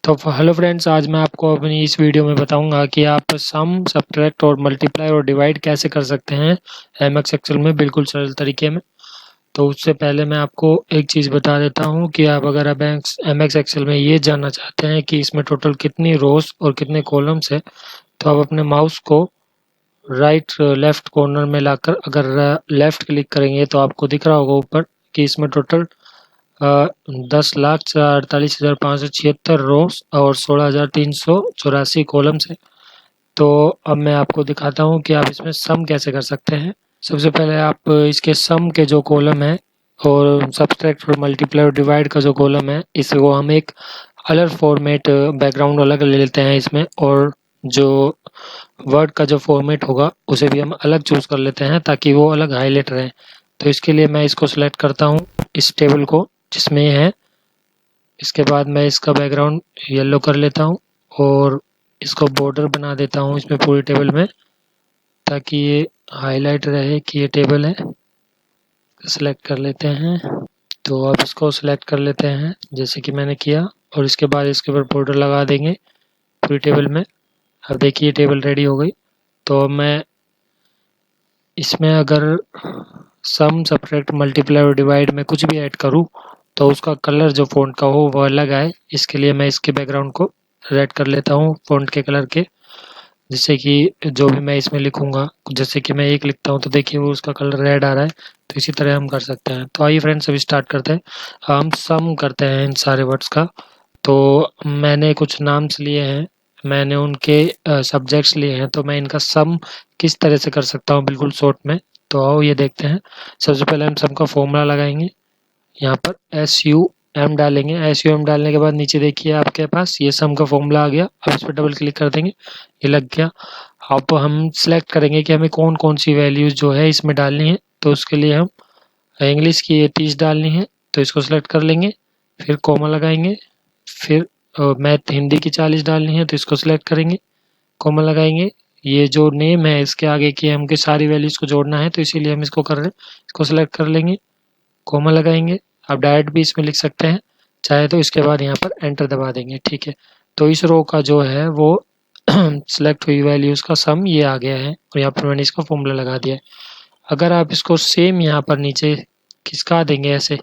तो hello friends, आज मैं आपको अपनी इस वीडियो में बताऊंगा कि आप सम, सब्ट्रैक्ट और मल्टीप्लाई और डिवाइड कैसे कर सकते हैं एमएक्स एक्सेल में बिल्कुल सरल तरीके में। तो उससे पहले मैं आपको एक चीज़ बता देता हूं कि आप अगर अब एमएक्स एक्सेल में ये जानना चाहते हैं कि इसमें टोटल कितनी रोज और कितने कॉलम्स है, तो आप अपने माउस को राइट लेफ्ट कॉर्नर में लाकर अगर लेफ्ट क्लिक करेंगे तो आपको दिख रहा होगा ऊपर कि इसमें टोटल 10,48,576 रोज और 16,384 कॉलम्स है। तो अब मैं आपको दिखाता हूँ कि आप इसमें सम कैसे कर सकते हैं। सबसे पहले आप इसके सम के जो कॉलम है और सब्सट्रैक्ट और मल्टीप्लाई और डिवाइड का जो कॉलम है, इसको हम एक अलग फॉर्मेट बैकग्राउंड अलग ले लेते हैं इसमें, और जो वर्ड का जो फॉर्मेट होगा उसे भी हम अलग चूज़ कर लेते हैं ताकि वो अलग हाईलाइट रहे। तो इसके लिए मैं इसको सिलेक्ट करता हूँ, इस टेबल को जिसमें ये है। इसके बाद मैं इसका बैकग्राउंड येलो कर लेता हूँ और इसको बॉर्डर बना देता हूँ इसमें पूरी टेबल में, ताकि ये हाईलाइट रहे कि ये टेबल है। सेलेक्ट कर लेते हैं, तो अब इसको सेलेक्ट कर लेते हैं जैसे कि मैंने किया, और इसके बाद इसके ऊपर बॉर्डर लगा देंगे पूरी टेबल में। अब देखिए टेबल रेडी हो गई। तो अब मैं इसमें अगर सम, सब्ट्रैक्ट, मल्टीप्लाई और डिवाइड में कुछ भी ऐड करूँ तो उसका कलर जो फ़ॉन्ट का हो वो अलग आए। इसके लिए मैं इसके बैकग्राउंड को रेड कर लेता हूँ फ़ॉन्ट के कलर के, जिससे कि जो भी मैं इसमें लिखूँगा, जैसे कि मैं एक लिखता हूँ तो देखिए वो उसका कलर रेड आ रहा है। तो इसी तरह हम कर सकते हैं। तो आइए फ्रेंड्स, अभी स्टार्ट करते हैं। हम सम करते हैं इन सारे वर्ड्स का। तो मैंने कुछ नाम्स लिए हैं, मैंने उनके सब्जेक्ट्स लिए हैं, तो मैं इनका सम किस तरह से कर सकता हूँ बिल्कुल शॉर्ट में। तो आओ ये देखते हैं। सबसे पहले हम सम का फॉर्मूला लगाएंगे। यहाँ पर SUM डालेंगे। SUM डालने के बाद नीचे देखिए आपके पास ये सम का फॉर्मूला आ गया। अब इस पर डबल क्लिक कर देंगे, ये लग गया। अब हम सिलेक्ट करेंगे कि हमें कौन कौन सी वैल्यूज़ जो है इसमें डालनी है। तो उसके लिए हम इंग्लिश की 30 डालनी है, तो इसको सिलेक्ट कर लेंगे। फिर कॉमा लगाएंगे। फिर मैथ हिंदी की 40 डालनी है, तो इसको सिलेक्ट करेंगे, कॉमा लगाएंगे। ये जो नेम है इसके आगे की हमको सारी वैल्यूज़ को जोड़ना है, तो इसीलिए हम इसको कर रहे हैं। इसको सिलेक्ट कर लेंगे, कॉमा लगाएंगे। आप डायरेक्ट भी इसमें लिख सकते हैं चाहे, तो इसके बाद यहाँ पर एंटर दबा देंगे। ठीक है, तो इस रो का जो है वो सिलेक्ट हुई वैल्यूज़ का सम ये आ गया है, और यहाँ पर मैंने इसका फॉर्मूला लगा दिया है। अगर आप इसको सेम यहाँ पर नीचे खिसका देंगे ऐसे,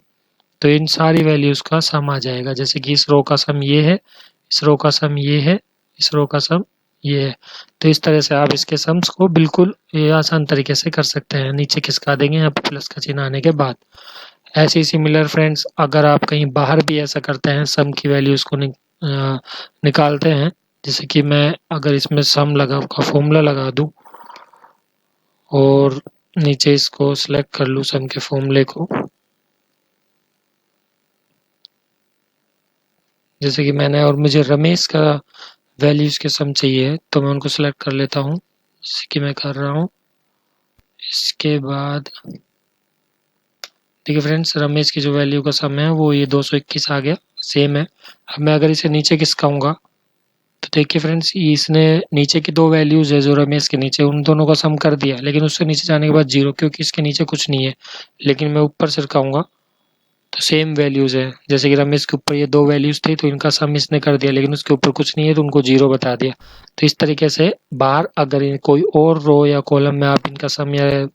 तो इन सारी वैल्यूज़ का सम आ जाएगा। जैसे कि इस रो का सम ये है, इस रो का सम ये है, इस रो का सम ये है। तो इस तरह से आप इसके सम्स को बिल्कुल ये आसान तरीके से कर सकते हैं। नीचे खिसका देंगे यहाँ पर प्लस का चिन्ह आने के बाद। ऐसे ही सिमिलर फ्रेंड्स, अगर आप कहीं बाहर भी ऐसा करते हैं, सम की वैल्यूज़ को निकालते हैं, जैसे कि मैं अगर इसमें सम लगा का फॉर्मूला लगा दूं और नीचे इसको सिलेक्ट कर लूँ सम के फॉर्मूले को, जैसे कि मैंने, और मुझे रमेश का वैल्यूज़ के सम चाहिए, तो मैं उनको सिलेक्ट कर लेता हूँ जैसे कि मैं कर रहा हूँ। इसके बाद देखिए फ्रेंड्स, रमेश की जो वैल्यू का सम है वो ये 221 आ गया, सेम है। अब मैं अगर इसे नीचे खिसकाऊंगा तो देखिए फ्रेंड्स, इसने नीचे की दो वैल्यूज़ है जो रमेश के नीचे, उन दोनों का सम कर दिया, लेकिन उससे नीचे जाने के बाद 0, क्योंकि इसके नीचे कुछ नहीं है। लेकिन मैं ऊपर से खिसकाऊंगा तो सेम वैल्यूज़ है। जैसे कि रमेश के ऊपर ये दो वैल्यूज़ थी, तो इनका सम इसने कर दिया, लेकिन उसके ऊपर कुछ नहीं है तो उनको 0 बता दिया। तो इस तरीके से बाहर अगर कोई और रो या कॉलम में आप इनका सम या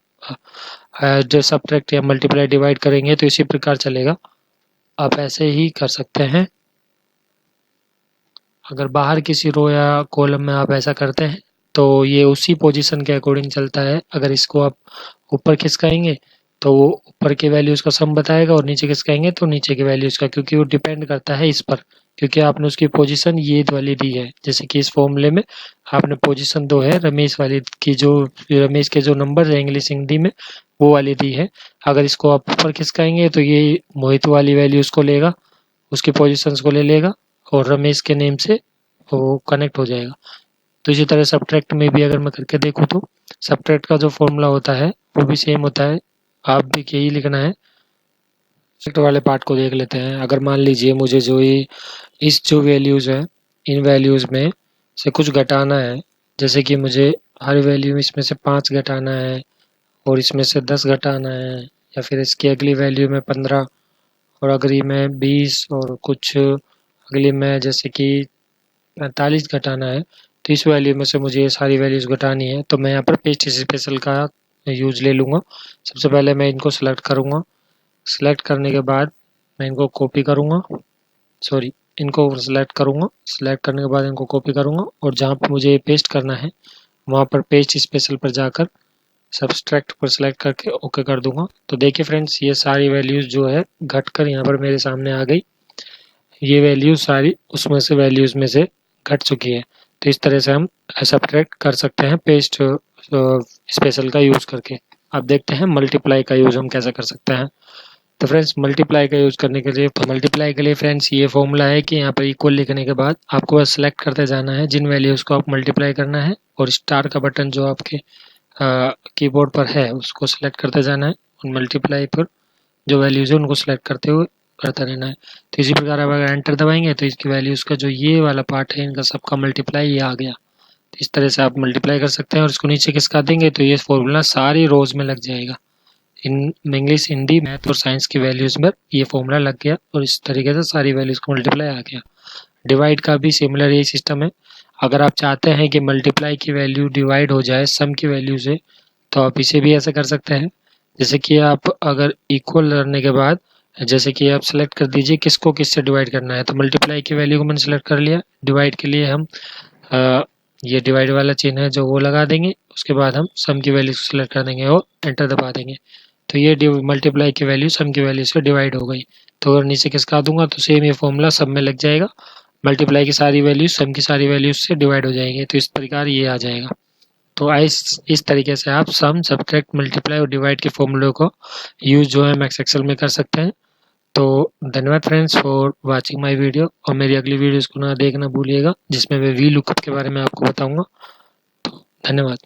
जो सब्ट्रैक्ट या मल्टीप्लाई डिवाइड करेंगे तो इसी प्रकार चलेगा। आप ऐसे ही कर सकते हैं। अगर बाहर किसी रो या कॉलम में आप ऐसा करते हैं तो ये उसी पोजीशन के अकॉर्डिंग चलता है। अगर इसको आप ऊपर खिसकाएंगे तो वो ऊपर के वैल्यूज़ का सम बताएगा, और नीचे खिसकाएंगे तो नीचे के वैल्यूज़ का, क्योंकि वो डिपेंड करता है इस पर, क्योंकि आपने उसकी पोजीशन ये वाली दी है। जैसे कि इस फॉर्मूले में आपने पोजीशन 2 है रमेश वाली की, जो रमेश के जो नंबर है इंग्लिश हिंदी में वो वाली दी है। अगर इसको आप ऊपर खिसकाएंगे तो ये मोहित वाली वैल्यूज़ को लेगा, उसकी पोजीशंस को ले लेगा, और रमेश के नेम से वो कनेक्ट हो जाएगा। तो इसी तरह सब्ट्रैक्ट में भी अगर मैं करके देखूँ तो सब्ट्रैक्ट का जो फॉर्मूला होता है वो भी सेम होता है। आप भी यही लिखना है। सब्ट्रैक्ट वाले पार्ट को देख लेते हैं। अगर मान लीजिए मुझे जो ये इस जो वैल्यूज़ है, इन वैल्यूज़ में से कुछ घटाना है, जैसे कि मुझे हर वैल्यू इसमें से 5 घटाना है, और इसमें से 10 घटाना है, या फिर इसकी अगली वैल्यू में 15, और अगली में 20, और कुछ अगली में जैसे कि 45 घटाना है, तो इस वैल्यू में से मुझे ये सारी वैल्यूज़ घटानी है। तो मैं यहाँ पर पेस्ट स्पेशल का यूज़ ले लूँगा। सबसे पहले मैं इनको सेलेक्ट करूँगा। सेलेक्ट करने के बाद मैं इनको कॉपी करूँगा, इनको सेलेक्ट करूँगा। सेलेक्ट करने के बाद इनको कॉपी करूँगा और जहाँ पर मुझे पेस्ट करना है वहाँ पर पेस्ट स्पेशल पर जाकर सब्सट्रैक्ट पर सेलेक्ट करके ओके कर दूंगा। तो देखिए फ्रेंड्स, ये सारी वैल्यूज़ जो है घटकर यहाँ पर मेरे सामने आ गई। ये वैल्यूज सारी उसमें से वैल्यूज़ में से घट चुकी है। तो इस तरह से हम सब्ट्रैक्ट कर सकते हैं पेस्ट स्पेशल का यूज़ करके। अब देखते हैं मल्टीप्लाई का यूज़ हम कैसे कर सकते हैं। तो फ्रेंड्स, मल्टीप्लाई का यूज़ करने के लिए फ्रेंड्स ये फॉर्मूला है कि यहाँ पर इक्वल लिखने के बाद आपको बस सेलेक्ट करते जाना है जिन वैल्यूज़ को आप मल्टीप्लाई करना है, और स्टार का बटन जो आपके कीबोर्ड पर है उसको सेलेक्ट करते जाना है और मल्टीप्लाई पर जो वैल्यूज़ है उनको सेलेक्ट करते हुए करता रहना है। तो इसी प्रकार आप अगर एंटर दबाएंगे तो इसकी वैल्यूज़ का जो ये वाला पार्ट है इनका सबका मल्टीप्लाई ये आ गया। तो इस तरह से आप मल्टीप्लाई कर सकते हैं और इसको नीचे खिसका देंगे तो ये फॉर्मूला सारी रोज में लग जाएगा। इन इंग्लिश, हिंदी, मैथ और साइंस की वैल्यूज़ में ये फॉर्मूला लग गया और इस तरीके से सारी वैल्यूज़ को मल्टीप्लाई आ गया। डिवाइड का भी सिमिलर यही सिस्टम है। अगर आप चाहते हैं कि मल्टीप्लाई की वैल्यू डिवाइड हो जाए सम की वैल्यू से, तो आप इसे भी ऐसे कर सकते हैं। जैसे कि आप अगर इक्वल करने के बाद जैसे कि आप सेलेक्ट कर दीजिए किसको किससे डिवाइड करना है। तो मल्टीप्लाई की वैल्यू को मैंने सेलेक्ट कर लिया। डिवाइड के लिए हम ये डिवाइड वाला चिन्ह है जो वो लगा देंगे, उसके बाद हम सम की वैल्यू को सेलेक्ट कर देंगे और एंटर दबा देंगे। तो ये मल्टीप्लाई की वैल्यू सम की वैल्यू से डिवाइड हो गई। तो अगर नीचे खिसका दूंगा तो सेम ये फॉर्मूला सब में लग जाएगा। मल्टीप्लाई की सारी वैल्यूज सम की सारी वैल्यूज से डिवाइड हो जाएंगे। तो इस प्रकार ये आ जाएगा। तो इस तरीके से आप सम, सब्ट्रैक्ट, मल्टीप्लाई और डिवाइड के फॉर्मूले को यूज जो है मैक्स एक्सेल में कर सकते हैं। तो धन्यवाद friends for watching my video, और मेरी अगली वीडियोस को ना देखना भूलिएगा जिसमें मैं वी लुकअप के बारे में आपको बताऊंगा। तो धन्यवाद।